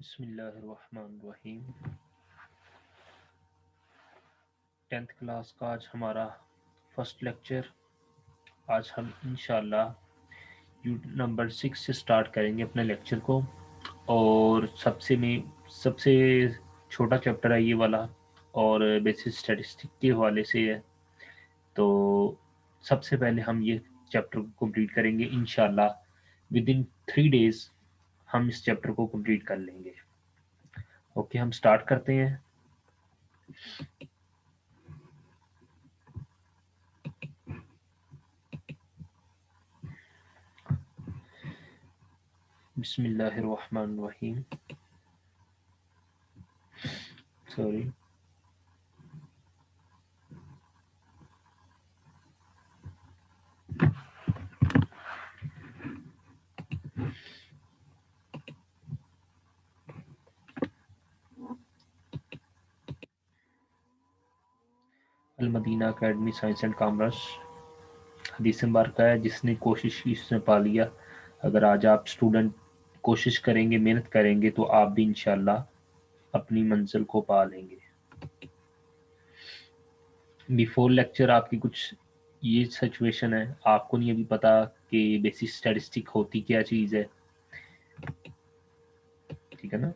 बिस्मिल्लाहिर्रहमानिर्रहीम। 10th class का आज हमारा फर्स्ट लेक्चर। आज हम इंशाल्लाह यूनिट नंबर 6 से स्टार्ट करेंगे अपने लेक्चर को। और सबसे छोटा चैप्टर है ये वाला, और बेसिक स्टैटिस्टिक के हवाले से है। तो सबसे पहले हम ये चैप्टर को कंप्लीट करेंगे इंशाल्लाह। विद इन 3 डेज हम इस चैप्टर को कंप्लीट कर लेंगे। ओके, हम स्टार्ट करते हैं। बिस्मिल्लाहिर्रहमानिर्रहीम। Sorry. Al Madina academy science and commerce हदीस मुबारक का है, जिसने कोशिश की उसने पा लिया। अगर आज आप स्टूडेंट कोशिश करेंगे, मेहनत करेंगे, तो आप भी इंशाल्लाह अपनी मंजिल को पा लेंगे। बिफोर लेक्चर आपकी कुछ ये सिचुएशन है, आपको नहीं अभी पता कि बेसिक स्टैटिस्टिक होती क्या चीज़ है, ठीक है ना।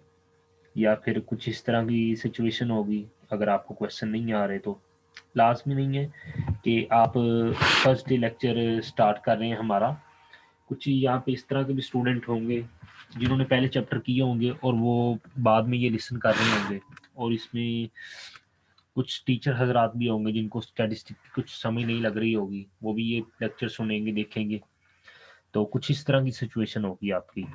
या फिर कुछ इस तरह की सिचुएशन होगी। अगर आपको क्वेश्चन नहीं आ रहे तो लाजमी नहीं है कि आप फर्स्ट डे लेक्चर स्टार्ट कर रहे हैं हमारा। कुछ यहाँ पे इस तरह के भी स्टूडेंट होंगे जिन्होंने पहले चैप्टर किए होंगे और वो बाद में ये लिसन कर रहे होंगे। और इसमें कुछ टीचर हजरात भी होंगे जिनको स्टैटिस्टिक कुछ समझ नहीं लग रही होगी, वो भी ये लेक्चर सुनेंगे, देखेंगे। तो कुछ इस तरह की सिचुएशन होगी आपकी।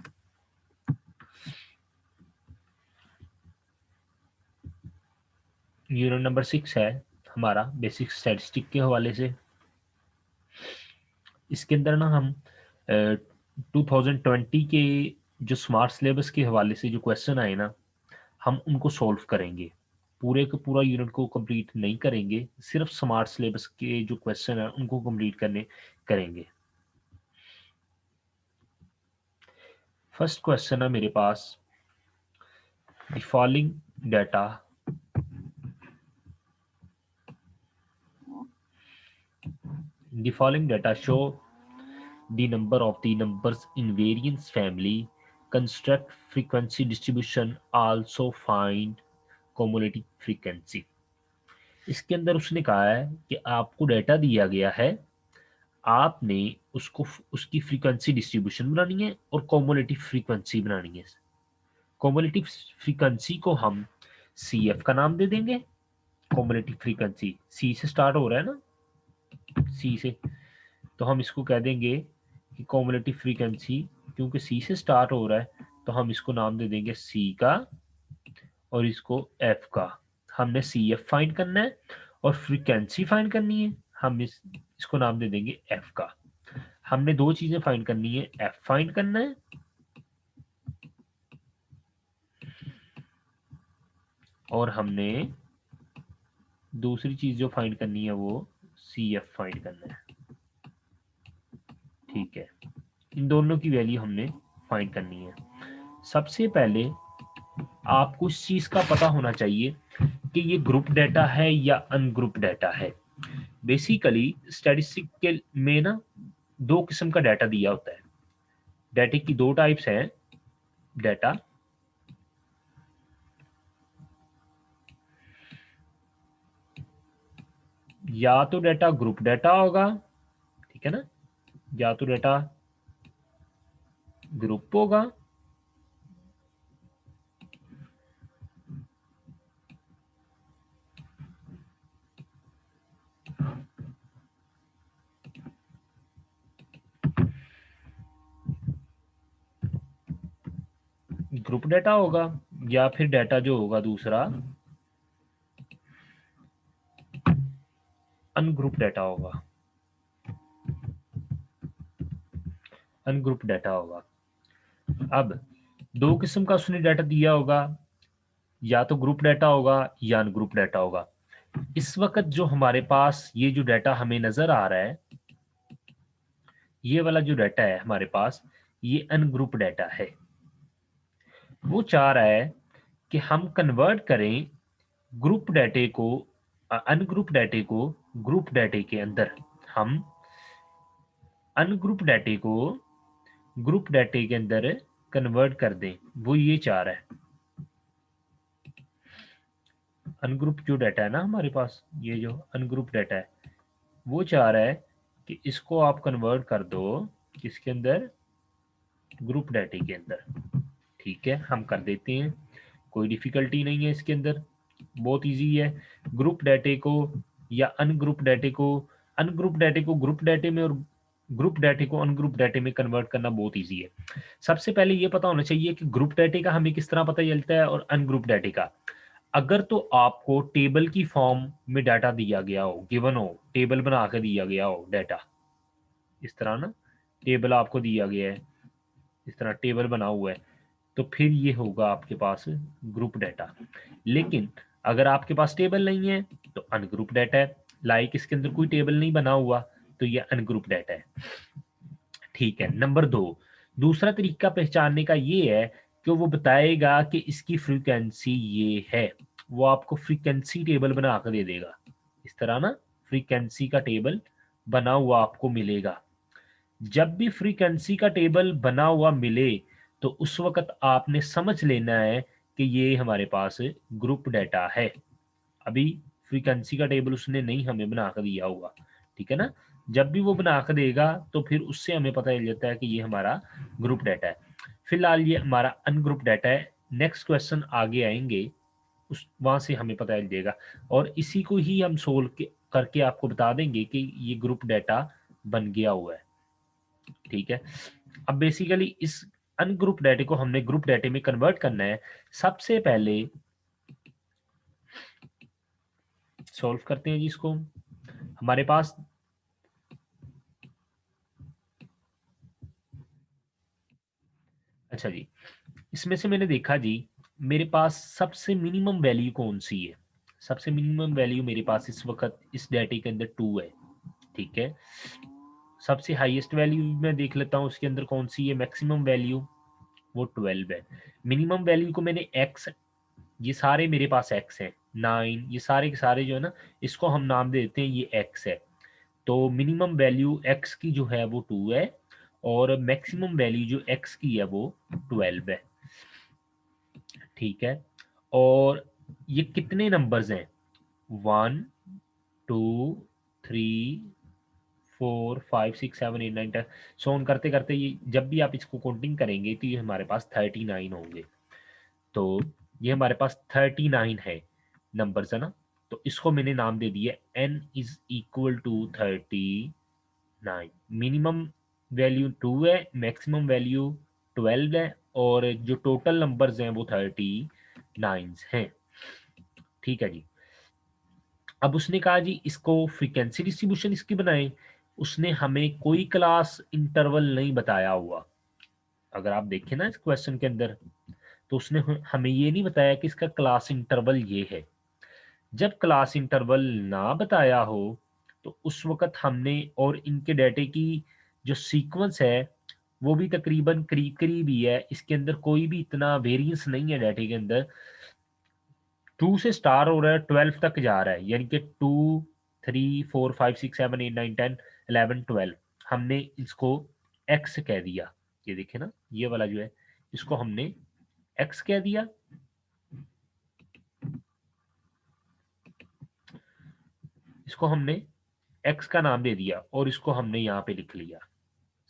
यूनिट नंबर 6 है हमारा बेसिक स्टैटिस्टिक के हवाले से। इसके अंदर ना हम 2020 के जो स्मार्ट सिलेबस के हवाले से जो क्वेश्चन आए ना, हम उनको सॉल्व करेंगे। पूरे का पूरा यूनिट को कंप्लीट नहीं करेंगे, सिर्फ स्मार्ट सिलेबस के जो क्वेश्चन है उनको कंप्लीट करेंगे। फर्स्ट क्वेश्चन है मेरे पास, the following data show the number of the numbers in variance family, construct frequency distribution, also find cumulative frequency। इसके अंदर उसने कहा है कि आपको डाटा दिया गया है, आपने उसकी फ्रीक्वेंसी डिस्ट्रीब्यूशन बनानी है और कॉमुलेटिव फ्रीक्वेंसी बनानी है। कॉमुलेटिव फ्रीक्वेंसी को हम सी एफ का नाम दे देंगे। कॉमुलेटिव फ्रीक्वेंसी सी से स्टार्ट हो रहा है ना, सी से, तो हम इसको कह देंगे कि कॉमुलेटिव फ्रीक्वेंसी, क्योंकि सी से स्टार्ट हो रहा है तो हम इसको नाम दे देंगे सी का और इसको एफ का। हमने सी एफ फाइंड करना है और फ्रीक्वेंसी फाइंड करनी है, हम इसको नाम दे देंगे एफ का। हमने दो चीजें फाइंड करनी है, एफ फाइंड करना है और हमने दूसरी चीज जो फाइंड करनी है वो सी एफ फाइंड करना है। ठीक है, इन दोनों की वैल्यू हमने फाइंड करनी है। सबसे पहले आपको इस चीज का पता होना चाहिए कि ये ग्रुप डाटा है या अनग्रुप डाटा है। बेसिकली स्टैटिस्टिक में ना दो किस्म का डाटा दिया होता है। डाटा की दो टाइप्स हैं। डाटा या तो डाटा ग्रुप डाटा होगा, ठीक है ना, या तो डाटा ग्रुप होगा ग्रुप डाटा होगा, या फिर डाटा जो होगा दूसरा अनग्रुप डाटा होगा। अनग्रुप डाटा होगा। अब दो किस्म का उसने डाटा दिया होगा, या तो ग्रुप डाटा होगा या अनग्रुप डाटा होगा। इस वक्त जो हमारे पास ये जो डाटा हमें नजर आ रहा है, ये वाला जो डाटा है हमारे पास, ये अनग्रुप डाटा है। वो चाह रहा है कि हम कन्वर्ट करें ग्रुप डाटे को, अनग्रुप डाटे को ग्रुप डाटे के अंदर, हम अनग्रुप डाटे को ग्रुप डाटे के अंदर कन्वर्ट कर दें। वो ये चाह रहा है। अनग्रुप जो डाटा है ना हमारे पास, ये जो अनग्रुप डाटा है, वो चाह रहा है कि इसको आप कन्वर्ट कर दो किसके अंदर, ग्रुप डाटे के अंदर। ठीक है, हम कर देते हैं, कोई डिफिकल्टी नहीं है इसके अंदर, बहुत इजी है। ग्रुप डाटे को या अनग्रुप डाटे को, अनग्रुप डाटे को ग्रुप डाटे में और ग्रुप डाटे को अनग्रुप डाटे में कन्वर्ट करना बहुत इजी है। सबसे पहले ये पता होना चाहिए कि ग्रुप डाटे का हमें किस तरह पता चलता है और अनग्रुप डाटे का। अगर तो आपको टेबल की फॉर्म में डाटा दिया गया हो, गिवन हो, टेबल बना के दिया गया हो डाटा, इस तरह ना, टेबल आपको दिया गया है, इस तरह टेबल बना हुआ है, तो फिर ये होगा आपके पास ग्रुप डाटा। लेकिन अगर आपके पास टेबल नहीं है तो अनग्रुप डाटा है। लाइक इसके अंदर कोई टेबल नहीं बना हुआ तो ये अनग्रुप डाटा है। ठीक है। नंबर दो, दूसरा तरीका पहचानने का ये है कि वो बताएगा कि इसकी फ्रीक्वेंसी ये है। वो आपको फ्रीक्वेंसी टेबल बना कर दे देगा, इस तरह ना, फ्रीक्वेंसी का टेबल बना हुआ आपको मिलेगा। जब भी फ्रीक्वेंसी का टेबल बना हुआ मिले तो उस वक्त आपने समझ लेना है कि ये हमारे पास ग्रुप डाटा है। अभी फ्रीक्वेंसी का टेबल उसने नहीं हमें बना कर दिया होगा, ठीक है ना। जब भी वो बना कर देगा तो फिर उससे हमें पता चल जाता है कि ये हमारा ग्रुप डाटा है। फिलहाल ये हमारा अनग्रुप डाटा है। नेक्स्ट क्वेश्चन आगे आएंगे, उस वहां से हमें पता चल जाएगा, और इसी को ही हम सोल्व करके आपको बता देंगे कि ये ग्रुप डाटा बन गया हुआ है। ठीक है। अब बेसिकली इस अनग्रुप डाटे को हमने ग्रुप डाटे में कन्वर्ट करना है। सबसे पहले सॉल्व करते हैं जी इसको। हमारे पास, अच्छा जी, इसमें से मैंने देखा जी, मेरे पास सबसे मिनिमम वैल्यू कौन सी है। सबसे मिनिमम वैल्यू मेरे पास इस वक्त इस डाटे के अंदर 2 है। ठीक है। सबसे हाईएस्ट वैल्यू मैं देख लेता हूँ उसके अंदर कौन सी है, मैक्सिमम वैल्यू, वो 12 है। मिनिमम वैल्यू को मैंने एक्स, ये सारे मेरे पास एक्स हैं, 9, ये सारे के सारे जो है ना, इसको हम नाम दे देते हैं ये एक्स है। तो मिनिमम वैल्यू एक्स की जो है वो 2 है, और मैक्सिमम वैल्यू जो एक्स की है वो 12 है। ठीक है। और ये कितने नंबर्स हैं, 1 2 3 4 5 6 7 8 9 10, सो ऑन करते करते ये जब भी आप इसको काउंटिंग करेंगे तो ये हमारे पास 39 होंगे। तो ये हमारे पास 39 है, नंबर्स है ना। तो इसको मैंने नाम दे दिया n is equal to 39। Minimum value 2 है, मैक्सिमम वैल्यू 12 है, और जो टोटल नंबर्स हैं वो 39 हैं। ठीक है जी। अब उसने कहा जी इसको फ्रीक्वेंसी डिस्ट्रीब्यूशन इसकी बनाएं। उसने हमें कोई क्लास इंटरवल नहीं बताया हुआ। अगर आप देखें ना इस क्वेश्चन के अंदर, तो उसने हमें ये नहीं बताया कि इसका क्लास इंटरवल ये है। जब क्लास इंटरवल ना बताया हो तो उस वक्त हमने, और इनके डाटे की जो सीक्वेंस है वो भी तकरीबन करीब करीब ही है, इसके अंदर कोई भी इतना वेरिएंस नहीं है डाटे के अंदर। 2 से स्टार हो रहा है, 12 तक जा रहा है, यानी कि 2 3 4 5 6 7 8 9 10 11 12। हमने इसको एक्स कह दिया, ये देखे ना, ये वाला जो है इसको हमने एक्स कह दिया। इसको हमने एक्स का नाम दे दिया और इसको हमने यहाँ पे लिख लिया,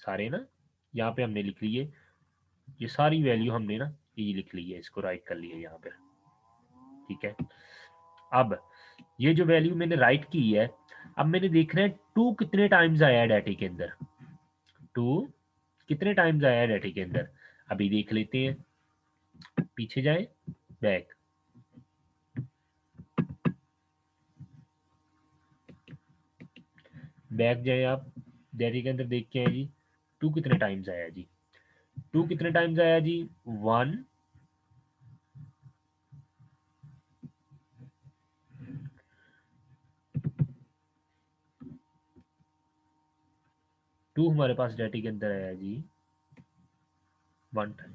सारे ना, यहाँ पे हमने लिख लिए, ये सारी वैल्यू हमने ना ये लिख ली है, इसको राइट कर लिया यहाँ पे। ठीक है। अब ये जो वैल्यू मैंने राइट की है, अब मैंने देखना है 2 कितने टाइम्स आया है डाटे के अंदर। 2 कितने टाइम्स आया है डाटे के अंदर, अभी देख लेते हैं। पीछे जाए, बैक, बैक जाए आप, डाटे के अंदर देख के आए जी 2 कितने टाइम्स आया जी। 2 कितने टाइम्स आया जी, 1 2 हमारे पास डाटे के अंदर आया जी 1 टाइम,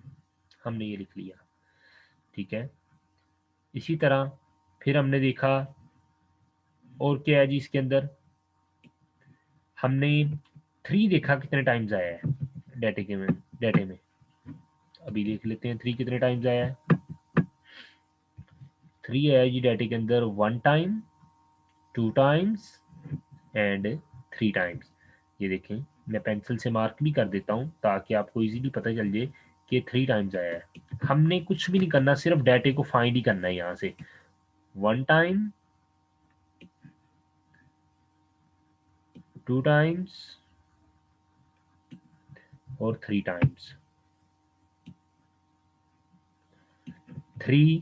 हमने ये लिख लिया। ठीक है। इसी तरह फिर हमने देखा और क्या है जी इसके अंदर, हमने 3 देखा कितने टाइम्स आया है डाटे में। अभी देख लेते हैं 3 कितने टाइम्स आया है। 3 आया जी डाटे के अंदर 1 टाइम, 2 टाइम्स एंड 3 टाइम्स। ये देखें, मैं पेंसिल से मार्क भी कर देता हूँ ताकि आपको इजीली पता चल जाए कि 3 टाइम्स आया है। हमने कुछ भी नहीं करना, सिर्फ डाटे को फाइंड ही करना है यहाँ से। 1 टाइम, 2 टाइम्स और 3 टाइम्स। 3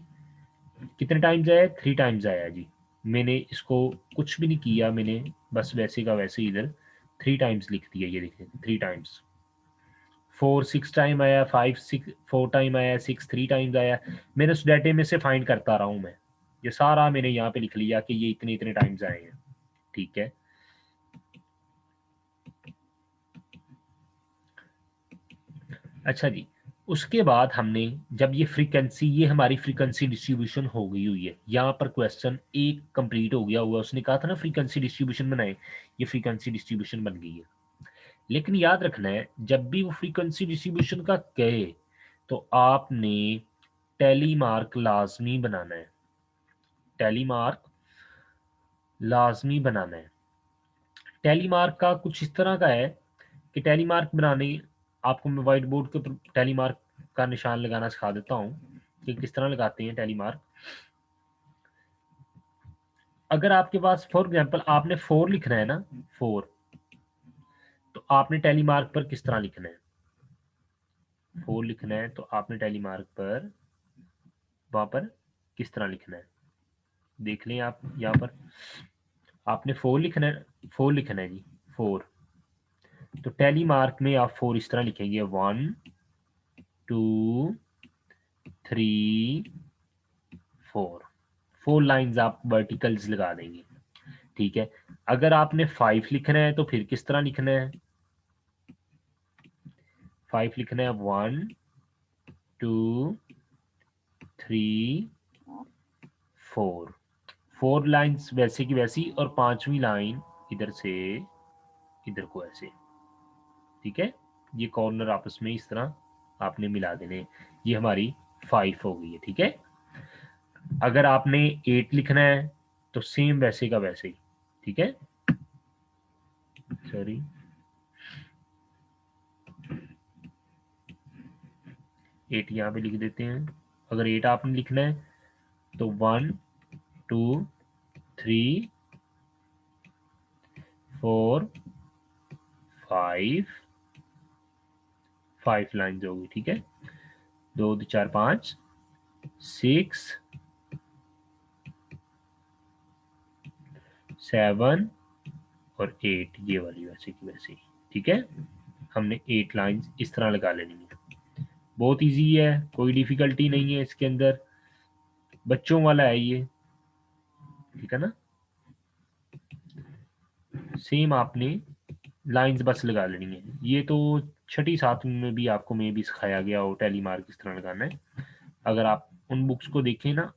कितने टाइम्स आया? 3 टाइम्स आया जी। मैंने इसको कुछ भी नहीं किया, मैंने बस वैसे का वैसे इधर 3 टाइम्स लिख दिया। ये देखिए 3 टाइम्स। 4 6 टाइम आया, 5 6 4 टाइम आया, 6 3 टाइम्स आया। मैंने उस डाटे में से फाइंड करता रहा हूँ मैं। ये सारा मैंने यहाँ पे लिख लिया कि ये इतने इतने टाइम्स आए हैं। ठीक है। अच्छा जी, उसके बाद हमने जब ये हमारी फ्रीक्वेंसी डिस्ट्रीब्यूशन हो गई हुई है, यहाँ पर क्वेश्चन एक कंप्लीट हो गया हुआ। उसने कहा था ना फ्रीक्वेंसी डिस्ट्रीब्यूशन बनाए, ये फ्रीक्वेंसी डिस्ट्रीब्यूशन बन गई है। लेकिन याद रखना है, जब भी वो फ्रीक्वेंसी डिस्ट्रीब्यूशन का कहे तो आपने टैली मार्क लाजमी बनाना है। टैली मार्क लाजमी बनाना है। टैली मार्क का कुछ इस तरह का है कि टैली मार्क बनाने, आपको मैं व्हाइट बोर्ड के ऊपर टैली मार्क का निशान लगाना सिखा देता हूँ कि किस तरह लगाते हैं टैली मार्क। अगर आपके पास फॉर एग्जांपल आपने 4 लिखना है ना, 4, तो आपने टैली मार्क पर किस तरह लिखना है? 4 लिखना है तो आपने टैली मार्क पर वहां पर किस तरह लिखना है? देख लें आप यहाँ पर, आपने 4 लिखना है, 4 लिखना है जी, 4। तो टैली मार्क में आप 4 इस तरह लिखेंगे, 1 2 3 4। 4 लाइंस आप वर्टिकल्स लगा देंगे। ठीक है। अगर आपने 5 लिखना है तो फिर किस तरह लिखना है? 5 लिखना है, 1 2 3 4। 4 लाइंस वैसे की वैसी और पांचवी लाइन इधर से इधर को ऐसे। ठीक है। ये कॉर्नर आपस में इस तरह आपने मिला देने। ये हमारी 5 हो गई है। ठीक है। अगर आपने 8 लिखना है तो सेम वैसे का वैसे ही। ठीक है। सॉरी, 8 यहाँ पे लिख देते हैं। अगर 8 आपने लिखना है तो 1 2 3 4 5, 5 लाइन होगी। ठीक है। 2 2 4 5 6 7 और 8, ये वाली वैसे की वैसे ही। ठीक है। हमने 8 लाइंस इस तरह लगा लेनी है। बहुत इजी है, कोई डिफिकल्टी नहीं है इसके अंदर, बच्चों वाला है ये। ठीक है ना। सेम आपने लाइंस बस लगा लेनी है। ये तो छठी सातवीं में भी आपको में भी सिखाया गया हो टैली मार्क किस तरह लगाना है। अगर आप उन बुक्स को देखें ना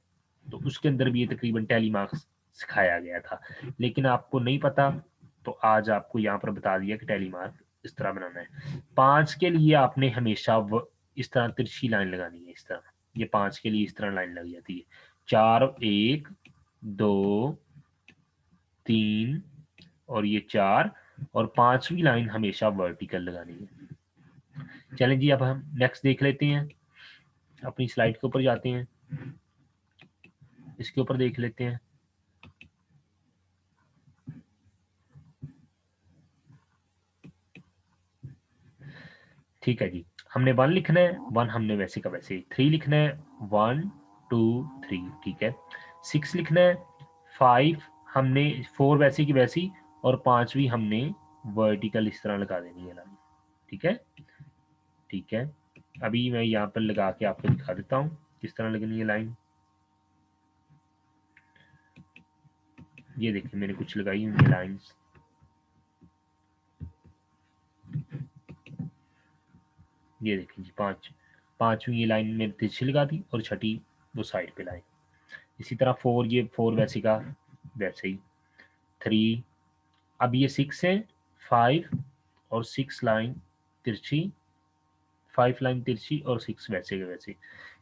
तो उसके अंदर भी ये तकरीबन टैली मार्क सिखाया गया था। लेकिन आपको नहीं पता तो आज आपको यहाँ पर बता दिया कि टैली मार्क इस तरह बनाना है। 5 के लिए आपने हमेशा इस तरह तिरछी लाइन लगानी है, इस तरह। ये 5 के लिए इस तरह लाइन लग जाती है। 4 1 2 3 और ये 4 और पांचवी लाइन हमेशा वर्टिकल लगानी है। चलें जी, अब हम नेक्स्ट देख लेते हैं। अपनी स्लाइड के ऊपर जाते हैं, इसके ऊपर देख लेते हैं। ठीक है जी। हमने 1 लिखना है, 1 हमने वैसे का वैसे। 3 लिखना है, 1 2 3। ठीक है। 6 लिखना है, 5 हमने 4 वैसे की वैसी और पांचवी हमने वर्टिकल इस तरह लगा देनी है लाइन। ठीक है। ठीक है। अभी मैं यहाँ पर लगा के आपको दिखा देता हूँ किस तरह लगनी है लाइन। ये देखिए मैंने कुछ लगाई हुई है लाइंस। ये देखिए जी, पांचवी ये लाइन मैंने तिरछी लगा दी और छठी वो साइड पे लाएं। इसी तरह 4, ये 4 वैसे का वैसे ही। 3, अब ये 6 है, 5 और 6 लाइन तिरछी, 5 लाइन तिरछी और 6 वैसे के वैसे।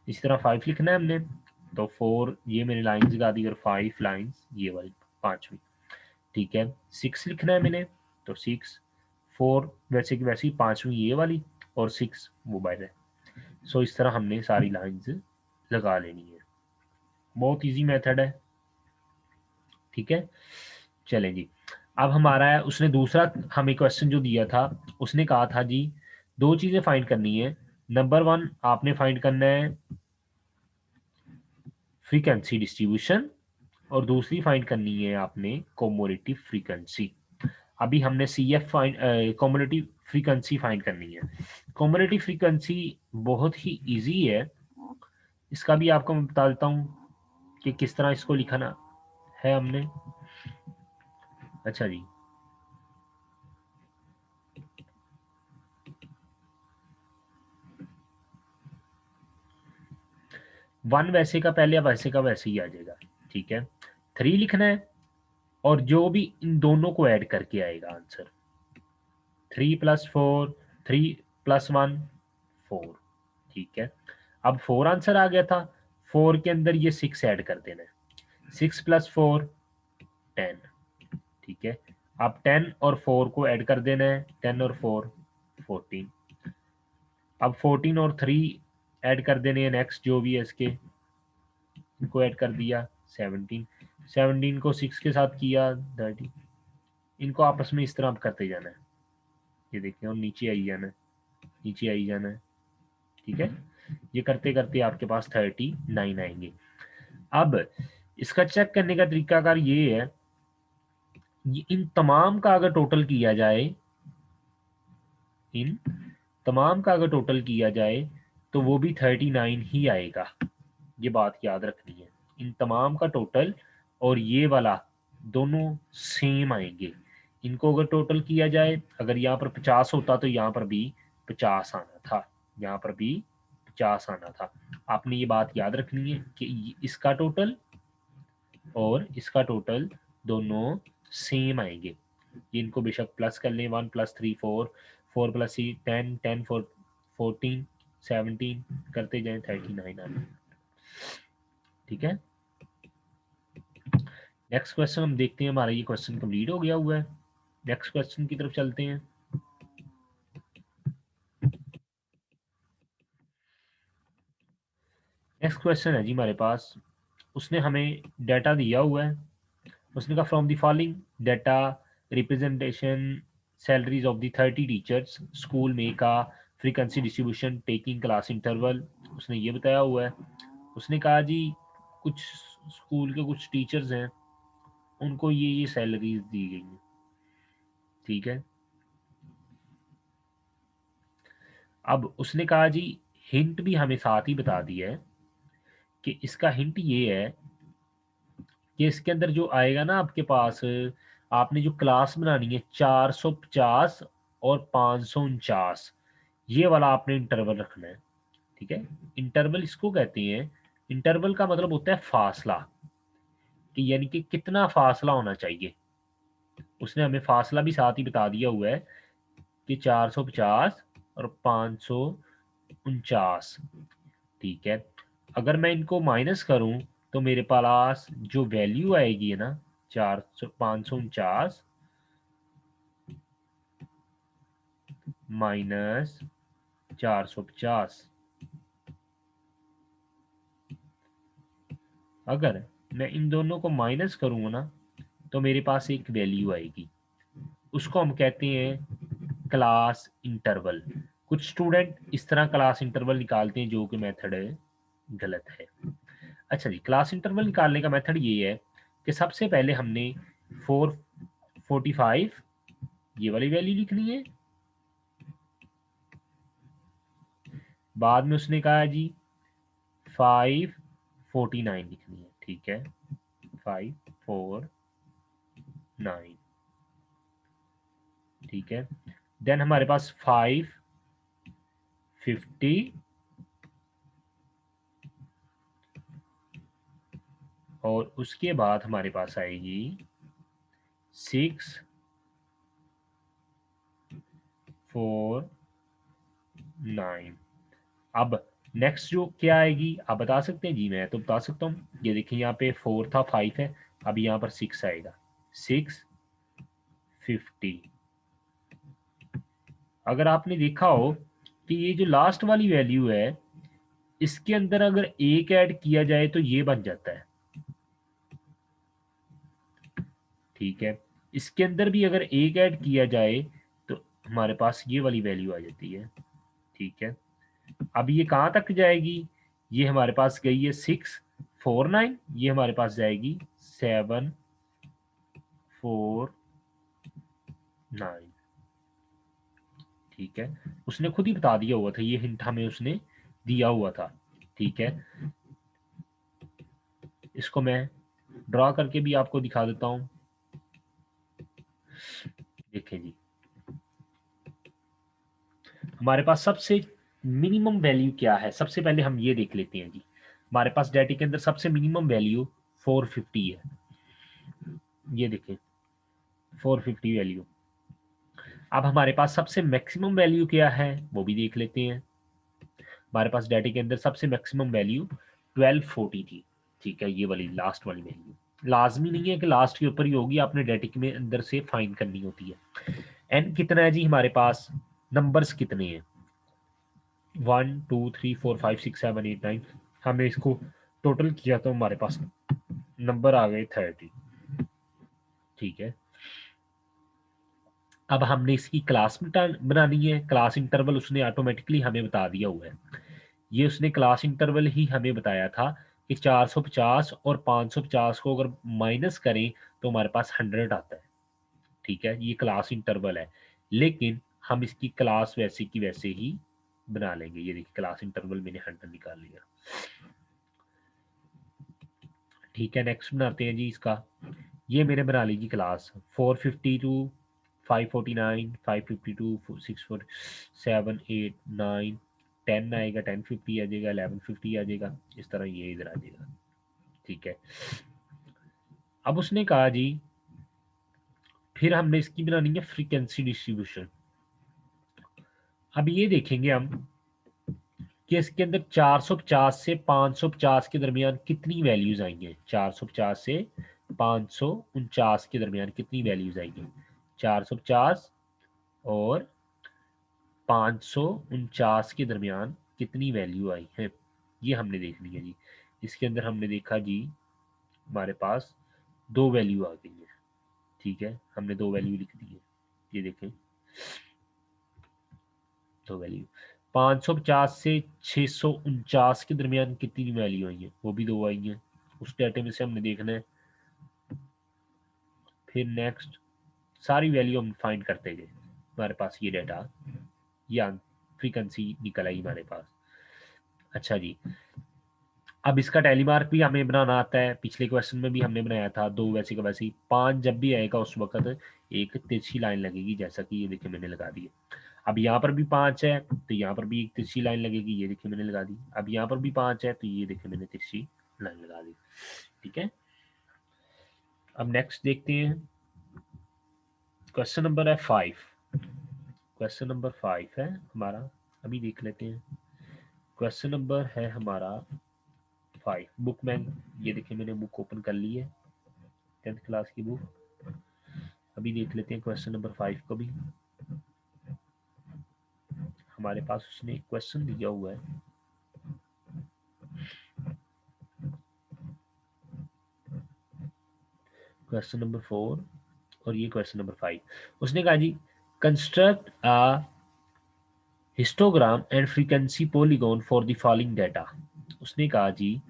इसी तरह 5 लिखना है हमने, तो 4 ये मैंने लाइन लगा दी और 5 लाइन्स ये वाली पांचवी। ठीक है, 6 लिखना है मैंने, तो 6, 4 वैसे की वैसी पांचवी ये वाली और 6 वो बाहर है। सो इस तरह हमने सारी लाइंस लगा लेनी है। बहुत इजी मेथड है। ठीक है, चलें जी। अब हमारा है, उसने दूसरा हमें क्वेश्चन जो दिया था, उसने कहा था जी दो चीजें फाइंड करनी है। नंबर 1 आपने फाइंड करना है फ्रीक्वेंसी डिस्ट्रीब्यूशन, और दूसरी फाइंड करनी है आपने कोमोलेटिव फ्रीक्वेंसी। अभी हमने C F find cumulative frequency find करनी है। कॉम्युलेटिव फ्रीक्वेंसी बहुत ही इजी है, इसका भी आपको मैं बता देता हूँ कि किस तरह इसको लिखना है हमने। अच्छा जी, 1 वैसे का पहले, अब वैसे का वैसे ही आ जाएगा। ठीक है, 3 लिखना है और जो भी इन दोनों को ऐड करके आएगा आंसर, 3 + 4, 3 + 1 4। ठीक है, अब 4 आंसर आ गया था, 4 के अंदर ये 6 ऐड कर देना है, 6 + 4 10। ठीक है, अब 10 और 4 को ऐड कर देना है, 10 और 4 14। अब 14 और 3 ऐड कर देने हैं, नेक्स्ट जो भी है इसके, इनको ऐड कर दिया 17, 17 को 6 के साथ किया 30। इनको आपस में इस तरह अब करते जाना है, ये देखिए, और नीचे आई जाना है, नीचे आई जाना है। ठीक है, ये करते करते आपके पास 39 आएंगे। अब इसका चेक करने का तरीकाकार ये है, इन तमाम का अगर टोटल किया जाए, इन तमाम का अगर टोटल किया जाए तो वो भी 39 ही आएगा। ये बात याद रखनी है, इन तमाम का टोटल और ये वाला दोनों सेम आएंगे। इनको अगर टोटल किया जाए, अगर यहाँ पर 50 होता तो यहाँ पर भी 50 आना था, यहाँ पर भी 50 आना था। आपने ये बात याद रखनी है कि इसका टोटल और इसका टोटल दोनों सेम आएंगे। इनको बेशक प्लस कर लें, 1 + 3 4, 4 + 3 10, 10 4 14, 17 करते जाएं 39 आने। ठीक है, नेक्स्ट क्वेश्चन हम देखते हैं, हमारा ये क्वेश्चन कंप्लीट हो गया हुआ है। नेक्स्ट क्वेश्चन की तरफ चलते हैं। नेक्स्ट क्वेश्चन है जी हमारे पास, उसने हमें डाटा दिया हुआ है। उसने कहा from the following data representation salaries of the 30 teachers school में का frequency distribution taking class interval. उसने ये बताया हुआ है। उसने कहा जी कुछ स्कूल के कुछ टीचर्स हैं, उनको ये सैलरीज दी गई हैं। ठीक है, अब उसने कहा जी हिंट भी हमें साथ ही बता दिया है कि इसका हिंट ये है कि इसके अंदर जो आएगा ना आपके पास, आपने जो क्लास बनानी है 450 और 549, ये वाला आपने इंटरवल रखना है। ठीक है, इंटरवल इसको कहते हैं, इंटरवल का मतलब होता है फासला, कि यानी कि कितना फासला होना चाहिए। उसने हमें फासला भी साथ ही बता दिया हुआ है कि 450 और 549। ठीक है, अगर मैं इनको माइनस करूं तो मेरे पास जो वैल्यू आएगी है ना, 549 माइनस 450, अगर मैं इन दोनों को माइनस करूंगा ना तो मेरे पास एक वैल्यू आएगी, उसको हम कहते हैं क्लास इंटरवल। कुछ स्टूडेंट इस तरह क्लास इंटरवल निकालते हैं जो कि मेथड गलत है। अच्छा जी, क्लास इंटरवल निकालने का मेथड ये है कि सबसे पहले हमने 445 ये वाली वैल्यू लिखनी है, बाद में उसने कहा जी 549 लिखनी है। ठीक है, 549। ठीक है, देन हमारे पास 550 और उसके बाद हमारे पास आएगी 6 4 9। अब नेक्स्ट जो क्या आएगी आप बता सकते हैं? जी मैं तो बता सकता हूँ। ये देखिए यहाँ पे 4 था, 5 है, अब यहाँ पर 6 आएगा, 650। अगर आपने देखा हो कि ये जो लास्ट वाली वैल्यू है इसके अंदर अगर एक ऐड किया जाए तो ये बन जाता है, ठीक है। इसके अंदर भी अगर एक ऐड किया जाए तो हमारे पास ये वाली वैल्यू आ जाती है, ठीक है। अब ये कहाँ तक जाएगी? ये हमारे पास गई है 649, ये हमारे पास जाएगी 749, ठीक है। उसने खुद ही बता दिया हुआ था, ये हिंट हमें उसने दिया हुआ था, ठीक है। इसको मैं ड्रॉ करके भी आपको दिखा देता हूं। देखिए जी, हमारे पास सबसे मिनिमम वैल्यू क्या है, सबसे पहले हम ये देख लेते हैं जी। हमारे पास डाटा के अंदर सबसे मिनिमम वैल्यू 450 है, ये देखें 450 वैल्यू। अब हमारे पास सबसे मैक्सिमम वैल्यू क्या है वो भी देख लेते हैं। हमारे पास डाटा के अंदर सबसे मैक्सिमम वैल्यू 1240 थी, ठीक है। ये वाली लास्ट वाली वैल्यू लाजमी नहीं है कि लास्ट के ऊपर ही होगी, आपने डाटा में अंदर से फाइंड करनी होती है। एन कितना है जी हमारे पास, नंबर्स कितने हैं, 1 2 3 4 5 6 7 8 9। हमने इसको टोटल किया तो हमारे पास नंबर आ गए 30, ठीक है। अब हमने इसकी क्लास बनानी है, क्लास इंटरवल उसने ऑटोमेटिकली हमें बता दिया हुआ है। ये उसने क्लास इंटरवल ही हमें बताया था कि 450 और 550 को अगर माइनस करें तो हमारे पास 100 आता है, ठीक है। ये क्लास इंटरवल है, लेकिन हम इसकी क्लास वैसे की वैसे ही बना लेंगे। ये देखिए क्लास इंटरवल मैंने 100 निकाल लिया, ठीक है। नेक्स्ट बनाते हैं जी इसका। ये मैंने बना लीजिए क्लास 452 549 552 6 4 7 8 9 10 आएगा, 1050 आ जाएगा, 1150 आ जाएगा, इस तरह ये इधर आ जाएगा, ठीक है। अब उसने कहा जी फिर हमने इसकी बनानी है फ्रीक्वेंसी डिस्ट्रीब्यूशन। अब ये देखेंगे हम कि इसके अंदर 450 से 550 के दरमियान कितनी वैल्यूज आई हैं। 450 से 549 के दरमियान कितनी वैल्यूज आई हैं, 450 और 549 के दरमियान कितनी वैल्यू आई है, ये हमने देखनी है जी। इसके अंदर हमने देखा जी हमारे पास दो वैल्यू आ गई है, ठीक है। हमने दो वैल्यू लिख दी है, ये देखें दो वैल्यू। 550 से 649 के दरमियान कितनी वैल्यू आई है, वो भी दो आई हैं। उस डाटे में से हमने देखना है। फिर नेक्स्ट सारी वैल्यू हम फाइंड करते गए, हमारे पास ये डाटा या फ्रीक्वेंसी निकल आई हमारे पास। अच्छा जी, अब इसका टैली मार्क भी हमें बनाना आता है, पिछले क्वेश्चन में भी हमने बनाया था। दो वैसे का वैसे ही, 5 जब भी आएगा उस वक्त एक तिरछी लाइन लगेगी, जैसा कि ये देखिए मैंने लगा दी है। अब यहाँ पर भी 5 है तो यहाँ पर भी एक तिरछी लाइन लगेगी, ये देखिए मैंने लगा दी। अब यहाँ पर भी 5 है तो ये देखिए मैंने तिरछी लाइन लगा दी, ठीक है। अब नेक्स्ट देखते हैं, क्वेश्चन नंबर है 5। क्वेश्चन नंबर 5 है हमारा, अभी देख लेते हैं। क्वेश्चन नंबर है हमारा 5। बुक में ये देखिए मैंने बुक ओपन कर ली है, 10th क्लास की बुक। अभी देख लेते हैं क्वेश्चन नंबर 5 को भी। हमारे पास उसने एक क्वेश्चन दिया हुआ है, क्वेश्चन नंबर 4 और ये क्वेश्चन नंबर 5। उसने कहा जी construct a histogram and frequency polygon for the following data. उसने कहा जी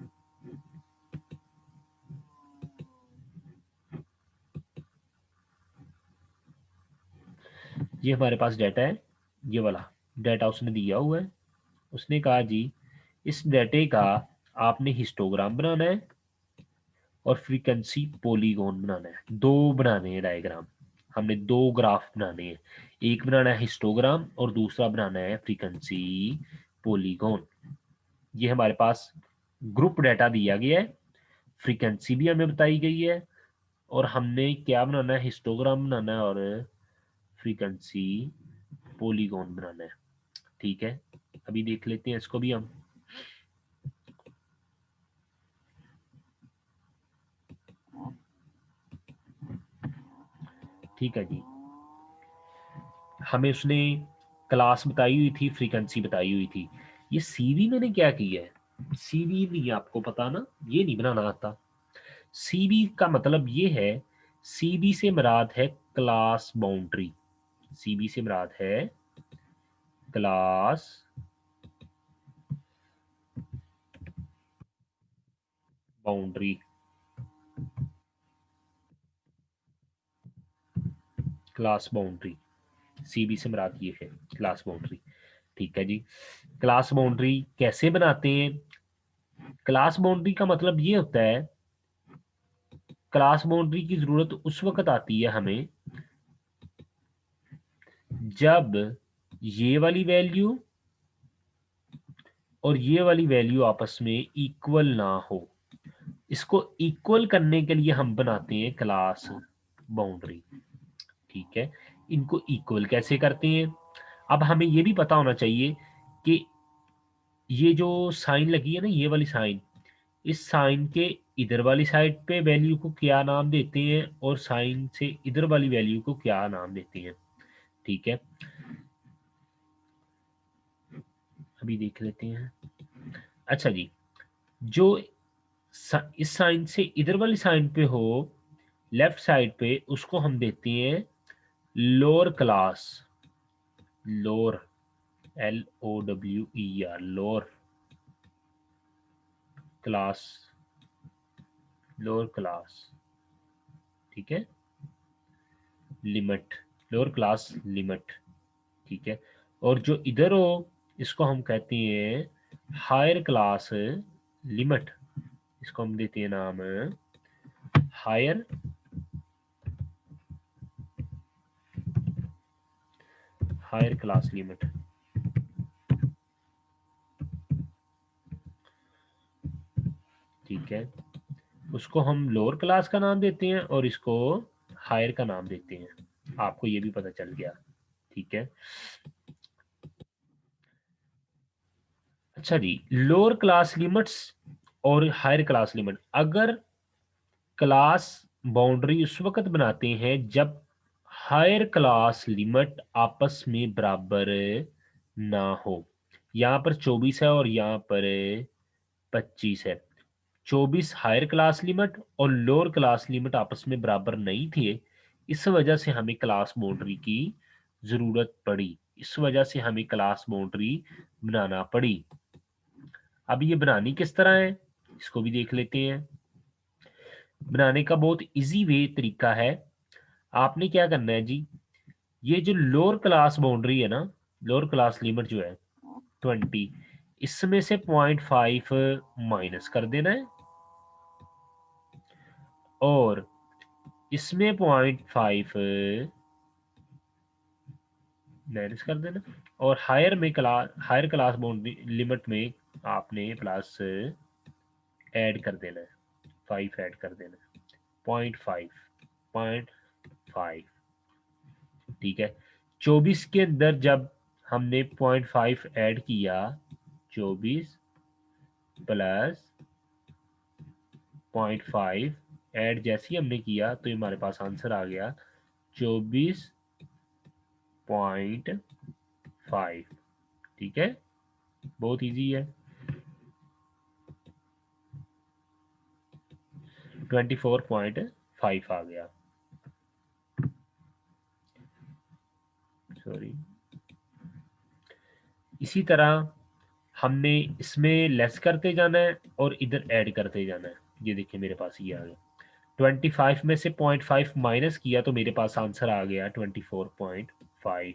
ये हमारे पास डाटा है, ये वाला डाटा उसने दिया हुआ है। उसने कहा जी इस डाटे का आपने हिस्टोग्राम बनाना है और फ्रीक्वेंसी पॉलीगॉन बनाना है। दो बनाने हैं डायग्राम, हमने दो ग्राफ बनाने हैं, एक बनाना है हिस्टोग्राम और दूसरा बनाना है फ्रीक्वेंसी पॉलीगॉन। ये हमारे पास ग्रुप डाटा दिया गया है, फ्रीक्वेंसी भी हमें बताई गई है, और हमने क्या बनाना है, हिस्टोग्राम बनाना है और फ्रीक्वेंसी पॉलीगॉन बनाना है। ठीक है, अभी देख लेते हैं इसको भी हम। ठीक है जी, हमें उसने क्लास बताई हुई थी, फ्रीक्वेंसी बताई हुई थी। ये सीवी मैंने क्या किया है, सीवी नहीं आपको पता ना, ये नहीं बनाना आता। सीवी का मतलब ये है, सीवी से मुराद है क्लास बाउंड्री। सीवी से मुराद है class boundary. Class boundary, CV से मुराद ये है क्लास बाउंड्री। ठीक है जी, क्लास बाउंड्री कैसे बनाते हैं? क्लास बाउंड्री का मतलब ये होता है, क्लास बाउंड्री की जरूरत उस वक्त आती है हमें जब ये वाली वैल्यू और ये वाली वैल्यू आपस में इक्वल ना हो। इसको इक्वल करने के लिए हम बनाते हैं क्लास बाउंड्री। ठीक है, इनको इक्वल कैसे करते हैं? अब हमें ये भी पता होना चाहिए कि ये जो साइन लगी है ना, ये वाली साइन, इस साइन के इधर वाली साइड पे वैल्यू को क्या नाम देते हैं और साइन से इधर वाली वैल्यू को क्या नाम देते हैं। ठीक है, अभी देख लेते हैं। अच्छा जी, जो इस साइन से इधर वाली साइन पे हो, लेफ्ट साइड पे, उसको हम देते हैं lower class. Lower, LOWER, lower class, lower class. ठीक है, लिमिट, लोअर क्लास लिमिट। ठीक है, और जो इधर हो, इसको हम कहते हैं हायर क्लास लिमिट। इसको हम देते हैं नाम हायर, हायर क्लास लिमिट। ठीक है, उसको हम लोअर क्लास का नाम देते हैं और इसको हायर का नाम देते हैं। आपको ये भी पता चल गया। ठीक है, अच्छा जी, लोअर क्लास लिमिट्स और हायर क्लास लिमिट, अगर क्लास बाउंड्री उस वक्त बनाते हैं जब हायर क्लास लिमिट आपस में बराबर ना हो। यहाँ पर 24 है और यहाँ पर 25 है। 24 हायर क्लास लिमिट और लोअर क्लास लिमिट आपस में बराबर नहीं थे। इस वजह से हमें क्लास बाउंड्री की जरूरत पड़ी, इस वजह से हमें क्लास बाउंड्री बनाना पड़ी। अब ये बनानी किस तरह है, इसको भी देख लेते हैं। बनाने का बहुत इजी वे तरीका है। आपने क्या करना है जी, ये जो लोअर क्लास बाउंड्री है ना, लोअर क्लास लिमिट जो है 20, इसमें से 0.5 माइनस कर देना है और इसमें 0.5 माइनस कर देना, और हायर क्लास बाउंड्री लिमिट में आपने प्लस ऐड कर देना है, 5 ऐड कर देना है, 0.5, 0.5। ठीक है, 24 के अंदर जब हमने 0.5 ऐड किया, 24 प्लस 0.5 ऐड जैसे ही हमने किया तो ये हमारे पास आंसर आ गया 24.5। ठीक है, बहुत इजी है, 24.5 आ गया। सॉरी, इसी तरह हमने इसमें लेस करते जाना है और इधर ऐड करते जाना है। ये देखिए मेरे पास ये आ गया, 25 में से 0.5 माइनस किया तो मेरे पास आंसर आ गया 24.5,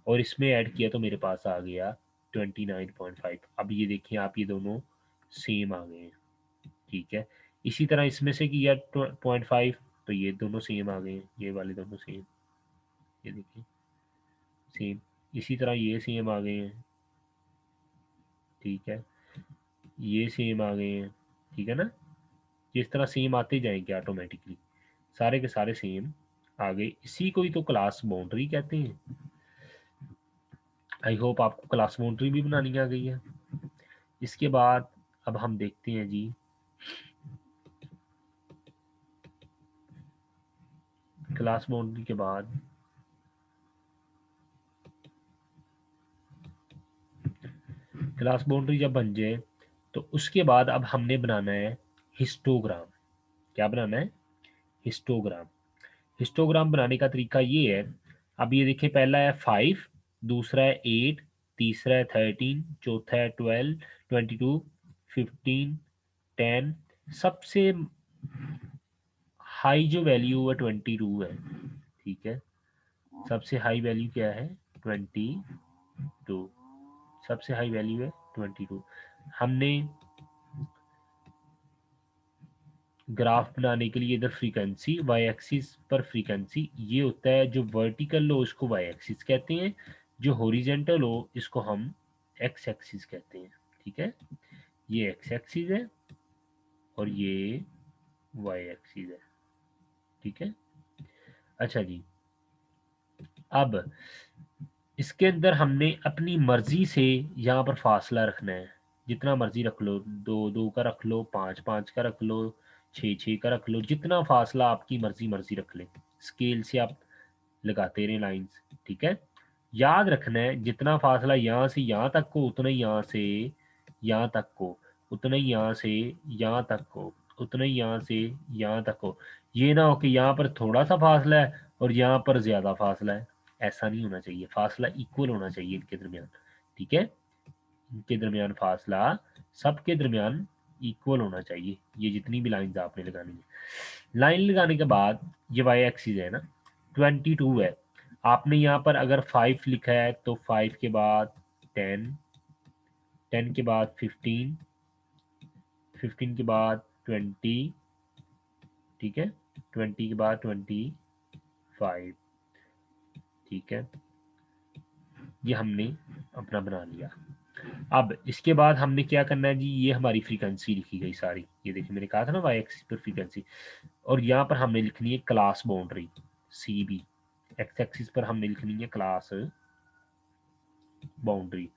और इसमें ऐड किया तो मेरे पास आ गया 29.5। अब ये देखिए आप, ये दोनों सेम आ गए हैं। ठीक है, इसी तरह इसमें से किया 0.5 तो ये दोनों सेम आ गए हैं, ये वाले दोनों सेम, ये देखिए सेम। इसी तरह ये सेम आ गए हैं। ठीक है, ये सेम आ गए हैं। ठीक है ना, जिस तरह सेम आते जाएंगे ऑटोमेटिकली, सारे के सारे सेम आ गए। इसी को ही तो क्लास बाउंड्री कहते हैं। आई होप आपको क्लास बाउंड्री भी बनानी आ गई है। इसके बाद अब हम देखते हैं जी क्लास बाउंड्री के बाद क्लास बाउंड्री जब बन जाए तो उसके बाद अब हमने बनाना है हिस्टोग्राम। क्या बनाना है? हिस्टोग्राम। हिस्टोग्राम बनाने का तरीका ये है, अब ये देखिए, पहला है 5, दूसरा है 8, तीसरा है 13, चौथा है 12, 22, 15, 10। सबसे हाई जो वैल्यू है 22 है। ठीक है, सबसे हाई वैल्यू क्या है? 22। सबसे हाई वैल्यू है 22। हमने ग्राफ बनाने के लिए इधर फ्रीक्वेंसी, वाई एक्सिस पर फ्रीक्वेंसी ये होता है, जो वर्टिकल हो उसको वाई एक्सिस कहते हैं, जो हॉरिजेंटल हो इसको हम एक्स एक्सिस कहते हैं। ठीक है, ये एक्स एक्सिस है और ये वाई एक्सिस है। ठीक है, अच्छा जी, अब इसके अंदर हमने अपनी मर्जी से यहाँ पर फासला रखना है, जितना मर्जी रख लो, 2 2 का रख लो, 5 5 का रख लो, 6 6 का रख लो, जितना फासला आपकी मर्जी मर्जी रख ले। स्केल से आप लगाते रहे लाइंस। ठीक है, याद रखना है जितना फासला यहाँ से यहाँ तक को उतना ही यहाँ से यहाँ तक को, उतना ही यहाँ से यहाँ तक को, उतना ही यहाँ से यहाँ तक को। ये ना हो कि यहाँ पर थोड़ा सा फासला है और यहाँ पर ज्यादा फासला है। ऐसा नहीं होना चाहिए, फासला इक्वल होना चाहिए इनके दरमियान। ठीक है, इनके दरमियान फासला सबके दरमियान इक्वल होना चाहिए, ये जितनी भी लाइन आपने लगानी है। लाइन लगाने के बाद ये वाई एक्सिस है ना, 22 है। आपने यहाँ पर अगर 5 लिखा है तो 5 के बाद 10, 10 के बाद 15, 15 के बाद 20, ठीक है, 20 के बाद 25। ठीक है, ये हमने अपना बना लिया। अब इसके बाद हमने क्या करना है जी, ये हमारी फ्रीक्वेंसी लिखी गई सारी, ये देखिए मैंने कहा था ना वाई एक्सिस पर फ्रीक्वेंसी, और यहाँ पर हमने लिखनी है class boundary C B. X axis पर हमने लिखनी है क्लास बाउंड्री।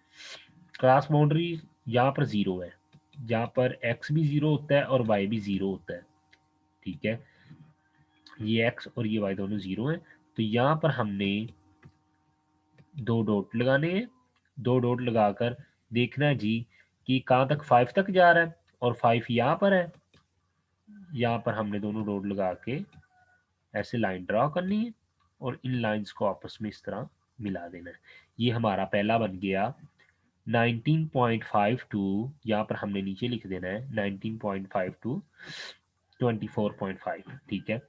क्लास बाउंड्री यहाँ पर जीरो है, जहाँ पर एक्स भी जीरो होता है और वाई भी जीरो होता है। ठीक है, ये एक्स और ये वाई दोनों जीरो हैं, तो यहाँ पर हमने 2 डॉट लगाने हैं। 2 डॉट लगाकर देखना है जी कि कहाँ तक 5 तक जा रहा है, और 5 यहाँ पर है। यहाँ पर हमने दोनों डॉट लगा के ऐसे लाइन ड्रा करनी है और इन लाइंस को आपस में इस तरह मिला देना है। ये हमारा पहला बन गया 19.52। यहाँ पर हमने नीचे लिख देना है 19.52 24.5। ठीक है,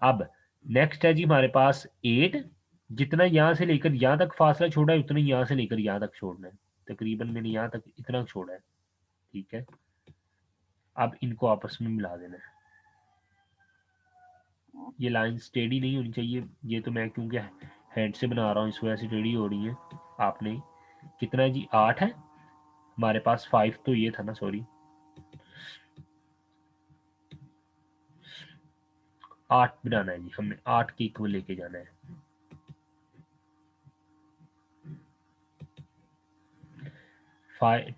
अब नेक्स्ट है जी हमारे पास 8। जितना यहाँ से लेकर यहाँ तक फासला छोड़ा है उतना ही यहाँ से लेकर यहाँ तक छोड़ना है। तकरीबन मैंने यहाँ तक इतना छोड़ा है। ठीक है, अब इनको आपस में मिला देना है। ये लाइन टेढ़ी नहीं होनी चाहिए, ये तो मैं क्योंकि हैंड से बना रहा हूँ इस वजह से टेढ़ी हो रही है। आपने कितना है जी, 8 है हमारे पास, 5 तो ये था ना, सॉरी, 8 बनाना है जी, हमने 8 के इक्वल लेके जाना है।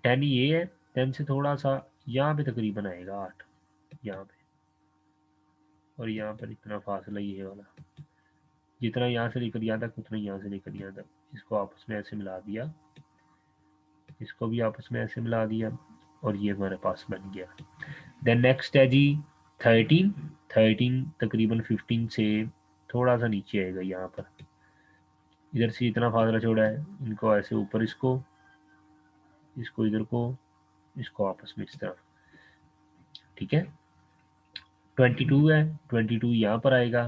10 ये है, 10 से थोड़ा सा यहाँ पे तकरीबन आएगा 8, यहाँ पे, और यहाँ पर इतना फासला ये वाला, जितना यहाँ से लेकर यहाँ तक उतना यहाँ से लेकर यहाँ तक, इसको आपस में ऐसे मिला दिया, इसको भी आपस में ऐसे मिला दिया, और ये हमारे पास बन गया। देन नेक्स्ट है जी 13। 13 तकरीबन 15 से थोड़ा सा नीचे आएगा, यहाँ पर इधर से इतना फासला छोड़ा है, इनको ऐसे ऊपर, इसको इधर को, इसको आपस में इस तरह। ठीक है, 22 है, 22 यहाँ पर आएगा,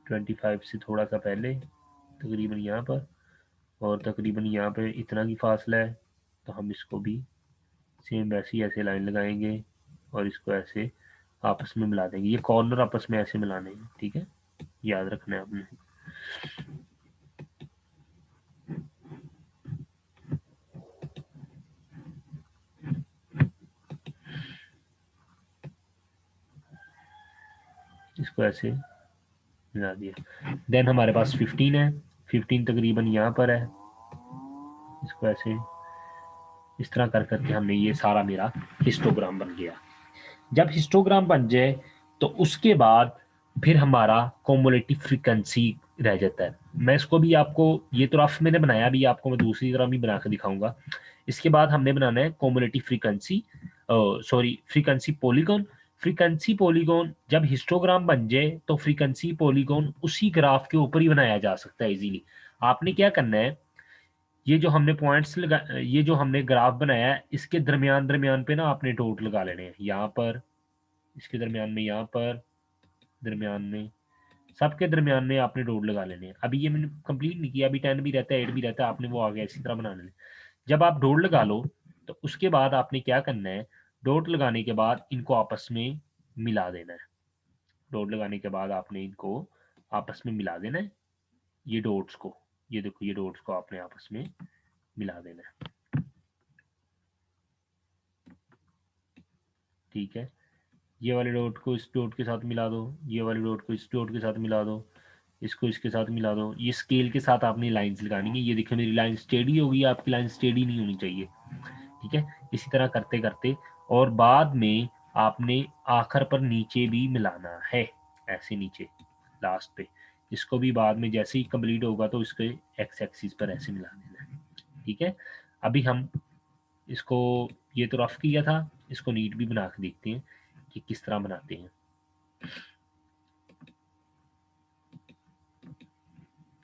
25 से थोड़ा सा पहले तकरीबन यहाँ पर, और तकरीबन यहाँ पे इतना की फासला है, तो हम इसको भी सेम वैसे ही ऐसे लाइन लगाएंगे और इसको ऐसे आपस में मिला देंगे। ये कॉर्नर आपस में ऐसे मिलाने हैं। ठीक है, याद रखना है आपने। इसको ऐसे मिला दिया। देन हमारे पास 15 है, 15 तकरीबन यहाँ पर है, इसको ऐसे इस तरह कर करके हमने ये सारा मेरा हिस्टोग्राम बन गया। जब हिस्टोग्राम बन जाए तो उसके बाद फिर हमारा कोमुलेटिव फ्रीक्वेंसी रह जाता है। मैं इसको भी आपको, ये तो रफ मैंने बनाया भी, आपको मैं दूसरी तरह भी बना कर दिखाऊंगा। इसके बाद हमने बनाना है cumulative frequency, sorry frequency polygon. Frequency polygon जब हिस्टोग्राम बन जाए तो फ्रीक्वेंसी पॉलीगॉन उसी ग्राफ के ऊपर ही बनाया जा सकता है इजीली। आपने क्या करना है, ये जो हमने पॉइंट्स लगा, ये जो हमने ग्राफ बनाया है, इसके दरमियान दरमियान पे ना आपने डॉट लगा लेने हैं, यहाँ पर, इसके दरमियान में, यहाँ पर, दरमियान में, सबके दरमियान में आपने डॉट लगा लेने हैं। अभी ये मैंने कंप्लीट नहीं किया, अभी 10 भी रहता है, 8 भी रहता है, आपने वो आगे इसी तरह बना लेना। जब आप डॉट लगा लो तो उसके बाद आपने क्या करना है, डॉट लगाने के बाद इनको आपस में मिला देना है। डॉट लगाने के बाद आपने इनको आपस में मिला देना है, ये डॉट्स को, ये देखो ये डॉट्स को आपने आपस में मिला देना है। ठीक है, ये वाले डॉट को इस डॉट के साथ मिला दो, ये वाले डॉट को इस डॉट के साथ मिला दो, इसको इसके साथ मिला दो। ये स्केल के साथ आपने लाइंस लगानी है। ये देखिए मेरी लाइन स्टेडी हो गई, आपकी लाइन स्टेडी नहीं होनी चाहिए। ठीक है, इसी तरह करते करते, और बाद में आपने आखिर पर नीचे भी मिलाना है, ऐसे नीचे लास्ट पे। इसको भी बाद में जैसे ही कंप्लीट होगा तो इसके एक्स एक्सिस पर ऐसे मिला देना है। ठीक है, अभी हम इसको, ये तो रफ किया था, इसको नीट भी बना के देखते हैं कि किस तरह बनाते हैं।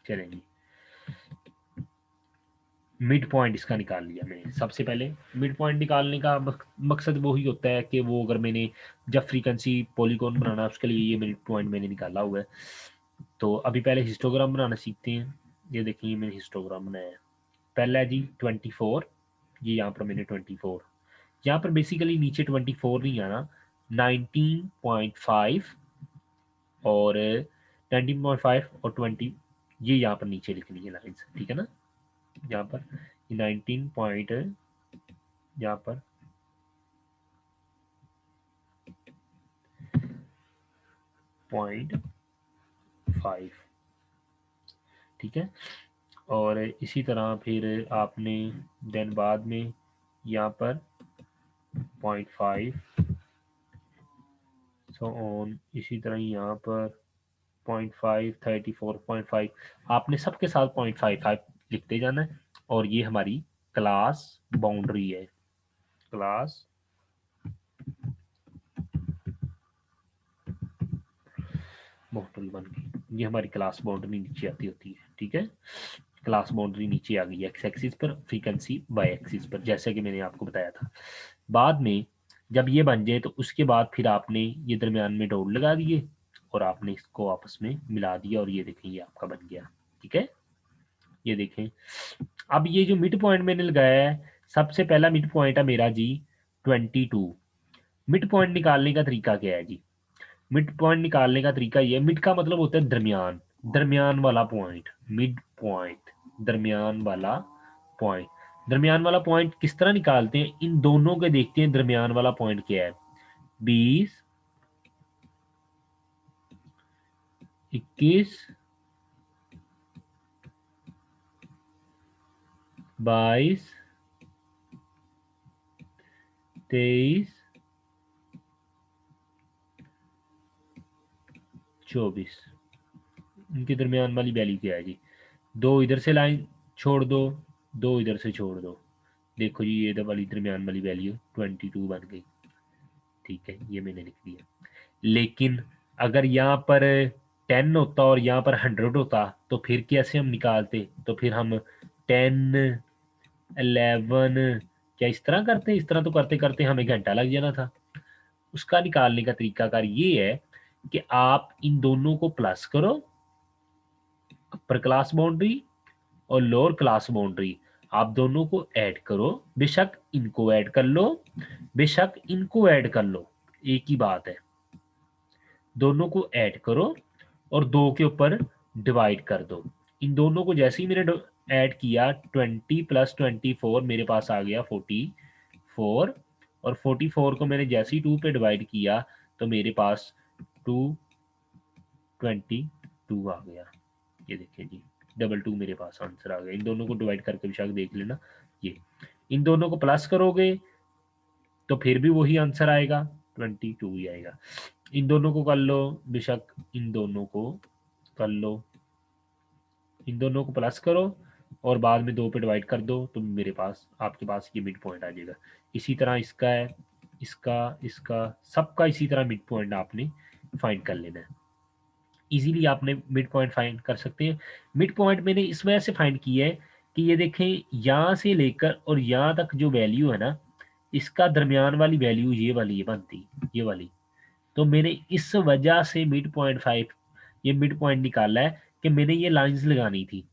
चलेंगे, मिड पॉइंट इसका निकाल लिया मैंने। सबसे पहले मिड पॉइंट निकालने का मकसद वही होता है कि वो, अगर मैंने जब फ्रीक्वेंसी पॉलीगॉन बनाना है उसके लिए ये मिड पॉइंट मैंने निकाला हुआ है। तो अभी पहले हिस्टोग्राम बनाना सीखते हैं। ये देखिए मैंने हिस्टोग्राम बनाया है। पहला है जी 24, ये यहाँ पर मैंने 24, यहाँ पर बेसिकली नीचे 24 नहीं आना, 19.5 और 19.5 और 20, ये यहाँ पर नीचे लिखनी है लाइन्स, ठीक है ना। यहाँ पर 19 पॉइंट, यहाँ पर .5, ठीक है। और इसी तरह फिर आपने देन बाद में यहाँ पर 0.5, सो ऑन, इसी तरह यहाँ पर 0.5, 34.5, आपने सबके साथ 0.55 लिखते जाना है। और ये हमारी क्लास बाउंड्री है, क्लास बाउंड्री बन गई, ये हमारी क्लास बाउंड्री नीचे आती होती है। ठीक है, क्लास बाउंड्री नीचे आ गई एक्स एक्सिस पर, फ्रीक्वेंसी वाई एक्सिस पर, जैसे कि मैंने आपको बताया था। बाद में जब ये बन जाए तो उसके बाद फिर आपने ये दरमियान में डॉट लगा दिए और आपने इसको आपस में मिला दिया, और ये देखें ये आपका बन गया। ठीक है, ये देखें। अब ये जो मिड पॉइंट मैंने लगाया है, सबसे पहला मिड पॉइंट है मेरा जी 22। मिड पॉइंट निकालने का तरीका क्या है जी, मिड पॉइंट निकालने का तरीका ये, मिड का मतलब होता है दरमियान, दरमियान वाला पॉइंट, मिड पॉइंट, दरमियान वाला पॉइंट। दरमियान वाला पॉइंट किस तरह निकालते हैं, इन दोनों के देखते हैं दरमियान वाला पॉइंट क्या है। 20, 21, 22, 23, 24, इनके दरमियान वाली वैल्यू क्या है जी। दो इधर से लाइन छोड़ दो, दो इधर से छोड़ दो, देखो जी ये वाली दरमियान वाली वैल्यू 22 बन गई। ठीक है, ये मैंने लिख दिया। लेकिन अगर यहाँ पर 10 होता और यहाँ पर 100 होता तो फिर कैसे हम निकालते, तो फिर हम 10, 11, क्या इस तरह करते, इस तरह तो करते करते हमें घंटा लग जाना था। उसका निकालने का तरीकाकार ये है कि आप इन दोनों को प्लस करो, अपर क्लास बाउंड्री और लोअर क्लास बाउंड्री, आप दोनों को ऐड करो, बेशक इनको ऐड कर लो, बेशक इनको ऐड कर लो, एक ही बात है। दोनों को ऐड करो और दो के ऊपर डिवाइड कर दो। इन दोनों को जैसे ही मैंने ऐड किया, 20 + 24 मेरे पास आ गया 44, और 44 को मैंने जैसे ही 2 पे डिवाइड किया तो मेरे पास 2 22 आ गया। ये देखिए जी, 22 मेरे पास आंसर आ गया। इन दोनों को डिवाइड करके बेशक देख लेना। ये इन दोनों को प्लस करोगे तो फिर भी वही आंसर आएगा, 22 ही आएगा। इन दोनों को कर लो बेशक, इन दोनों को कर लो, इन दोनों को प्लस करो और बाद में 2 पे डिवाइड कर दो, तो मेरे पास आपके पास ये मिड पॉइंट आ जाएगा। इसी तरह इसका है, इसका सबका इसी तरह मिड पॉइंट आपने फाइंड कर लेना है। इजीली आपने मिड पॉइंट फाइंड कर सकते हैं। मिड पॉइंट मैंने इस वजह से फाइंड किया है कि ये देखें, यहाँ से लेकर और यहाँ तक जो वैल्यू है ना, इसका दरमियान वाली वैल्यू ये वाली है बनती, ये वाली। तो मैंने इस वजह से मिड पॉइंट 5 ये मिड पॉइंट निकाला है कि मैंने ये लाइंस लगानी थी।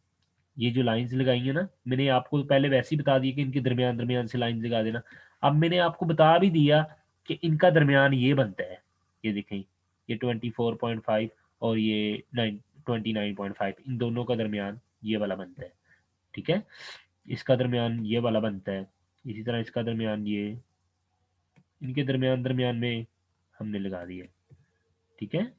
ये जो लाइंस लगाई है ना, मैंने आपको पहले वैसे ही बता दिया कि इनके दरमियान दरमियान से लाइंस लगा देना। अब मैंने आपको बता भी दिया कि इनका दरमियान ये बनता है। ये देखें, ये 24.5 और ये 29.5, इन दोनों का दरमियान ये वाला बनता है। ठीक है, इसका दरमियान ये वाला बनता है। इसी तरह इसका दरमियान ये, इनके दरमियान दरमियान में हमने लगा दिया। ठीक है,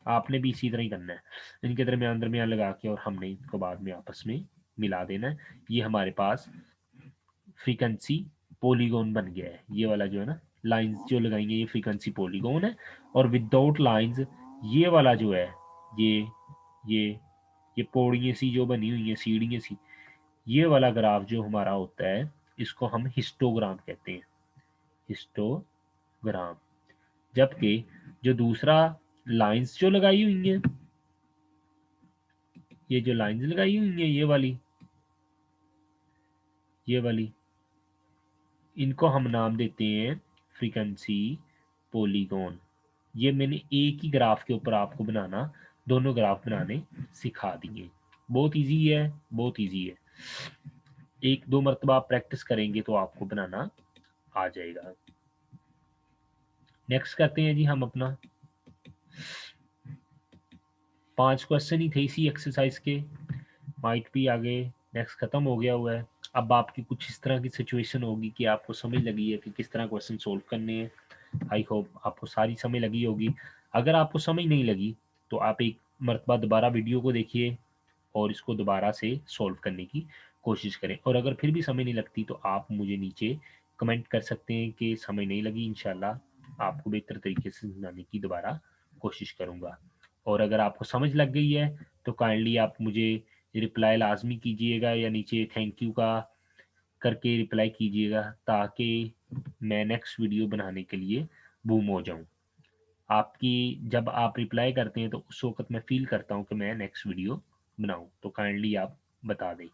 आपने भी इसी तरह ही करना है। इनके दरमियान दरमियान लगा के और हमने इनको बाद में आपस में मिला देना है। ये हमारे पास फ्रीक्वेंसी पॉलीगॉन बन गया है। ये वाला जो है ना, लाइंस जो लगाएंगे ये फ्रीक्वेंसी पॉलीगॉन है। और विदाउट लाइंस ये वाला जो है, ये ये ये पौड़ियाँ सी जो बनी हुई हैं, सीढ़ियाँ सी, ये वाला ग्राफ जो हमारा होता है, इसको हम हिस्टोग्राम कहते हैं, हिस्टोग्राम। जबकि जो दूसरा लाइंस जो लगाई हुई हैं, ये जो लाइंस लगाई हुई हैं, ये वाली, इनको हम नाम देते हैं फ्रीक्वेंसी पॉलीगॉन। ये मैंने एक ही ग्राफ के ऊपर आपको बनाना, दोनों ग्राफ बनाने सिखा दिए। बहुत इजी है, बहुत इजी है। एक दो मरतबा आप प्रैक्टिस करेंगे तो आपको बनाना आ जाएगा। नेक्स्ट करते हैं जी हम अपना, 5 क्वेश्चन ही थे इसी एक्सरसाइज के, माइट भी आगे नेक्स्ट खत्म हो गया हुआ है। अब आपकी कुछ इस तरह की सिचुएशन होगी कि आपको समझ लगी है कि किस तरह क्वेश्चन सोल्व करने हैं। आई होप आपको सारी समझ लगी होगी। अगर आपको समझ नहीं लगी तो आप एक मरतबा दोबारा वीडियो को देखिए और इसको दोबारा से सॉल्व करने की कोशिश करें। और अगर फिर भी समझ नहीं लगती तो आप मुझे नीचे कमेंट कर सकते हैं कि समझ नहीं लगी। इंशाल्लाह आपको बेहतर तरीके से समझाने की दोबारा कोशिश करूँगा। और अगर आपको समझ लग गई है तो काइंडली आप मुझे रिप्लाई लाजमी कीजिएगा या नीचे थैंक यू का करके रिप्लाई कीजिएगा, ताकि मैं नेक्स्ट वीडियो बनाने के लिए बूम हो जाऊं। आपकी जब आप रिप्लाई करते हैं तो उस वक्त मैं फील करता हूं कि मैं नेक्स्ट वीडियो बनाऊं, तो काइंडली आप बता दें।